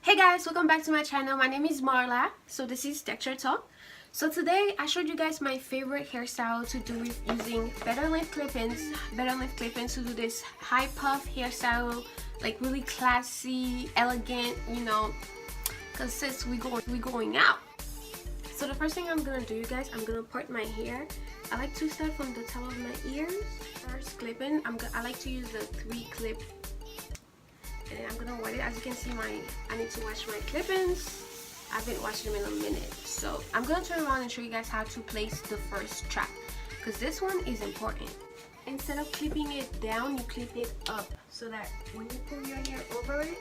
Hey guys, welcome back to my channel. My name is Marla. So this is Texture Talk. So today I showed you guys my favorite hairstyle to do with using better length clip-ins to do this high puff hairstyle, like really classy, elegant, you know, because since we going out. So the first thing I'm gonna do, you guys, I'm gonna part my hair. I like to start from the top of my ears. First clip-in, I like to use the 3-clip. And then I'm gonna wet it. As you can see, I need to wash my clip-ins. I've been washing them in a minute. So I'm gonna turn around and show you guys how to place the first strap, because this one is important. Instead of clipping it down, you clip it up so that when you pull your hair over it,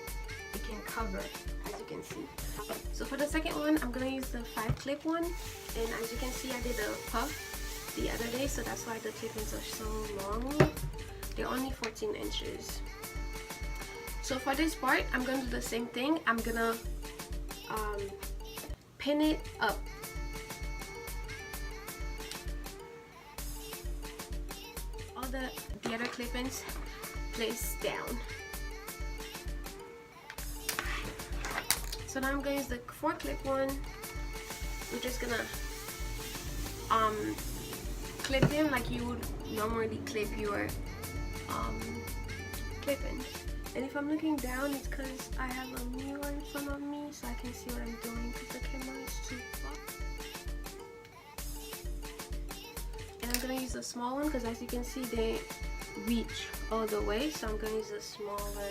it can cover, as you can see. So for the second one, I'm gonna use the 5-clip one. And as you can see, I did a puff the other day, so that's why the clip-ins are so long. They're only 14 inches. So for this part, I'm gonna do the same thing. I'm gonna pin it up. All the other clip-ins place down. So now I'm gonna use the 4-clip one. We're just gonna clip them like you would normally clip your clip-ins. And if I'm looking down, it's because I have a mirror in front of me so I can see what I'm doing, because the camera is too far. And I'm going to use a small one because, as you can see, they reach all the way. So I'm going to use a smaller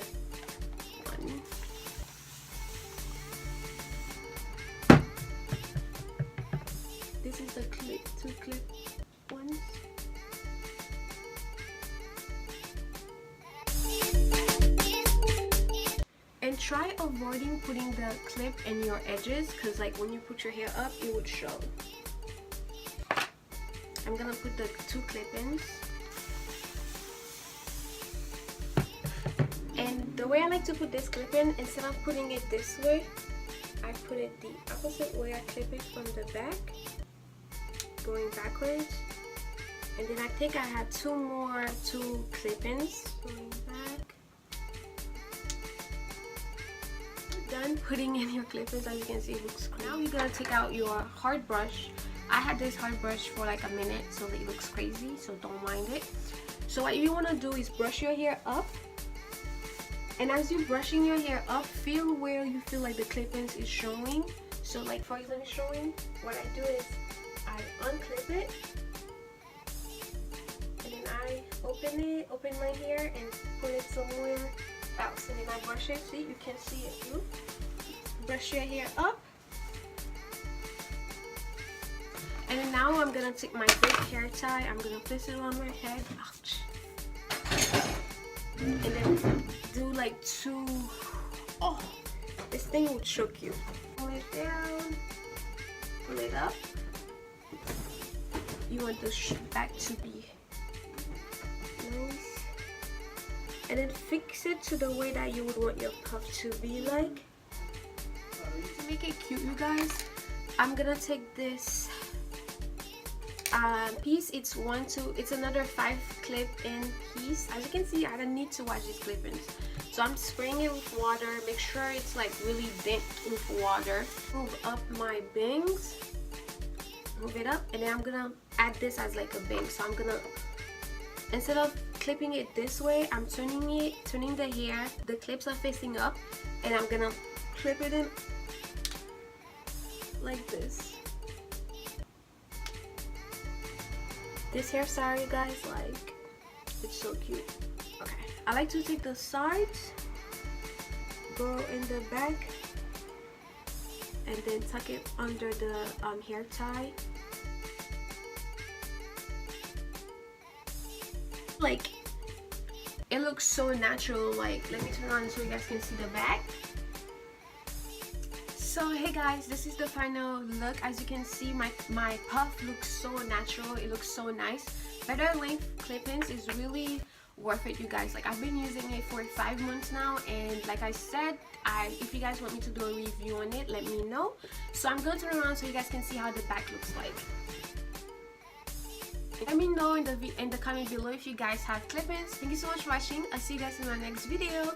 one. This is the 2-clip ones. And try avoiding putting the clip in your edges, because like when you put your hair up, it would show. I'm gonna put the 2 clip-ins. And the way I like to put this clip-in, instead of putting it this way, I put it the opposite way. I clip it from the back, going backwards. And then I think I had 2 more 2 clip-ins going back. Done putting in your clip-ins. As you can see, it looks crazy. Now you're gonna take out your hard brush. I had this hard brush for like a minute, so it looks crazy, so don't mind it. So what you want to do is brush your hair up, and as you're brushing your hair up, feel where you feel like the clip-ins is showing. So like for example, showing, what I do is I unclip it, and then I open my hair and put it somewhere else, and then I brush it. See, you can see it through. Brush your hair up, and then now I'm gonna take my big hair tie. I'm gonna place it on my head. Ouch. And then do like 2. Oh, this thing would choke you. Pull it down, pull it up. You want the back to be nice. And then fix it to the way that you would want your puff to be like. To make it cute, you guys, I'm gonna take this piece. It's another 5-clip-in piece. As you can see, I don't need to wash these clip-ins. So I'm spraying it with water. Make sure it's like really damp with water. Move up my bangs. Move it up, and then I'm gonna add this as like a bang. So I'm gonna, instead of clipping it this way, I'm turning the hair. The clips are facing up, and I'm gonna clip it in like this. This hairstyle, you guys, like, it's so cute. Okay, I like to take the sides, go in the back, and then tuck it under the hair tie. Like, it looks so natural. Like, let me turn on so you guys can see the back. So hey guys, this is the final look. As you can see, my puff looks so natural. It looks so nice. Better length clip-ins is really worth it, you guys. Like, I've been using it for 5 months now, and like I said, if you guys want me to do a review on it, let me know. So I'm going to turn around so you guys can see how the back looks like. Let me know in the comment below if you guys have clip-ins. Thank you so much for watching. I'll see you guys in my next video.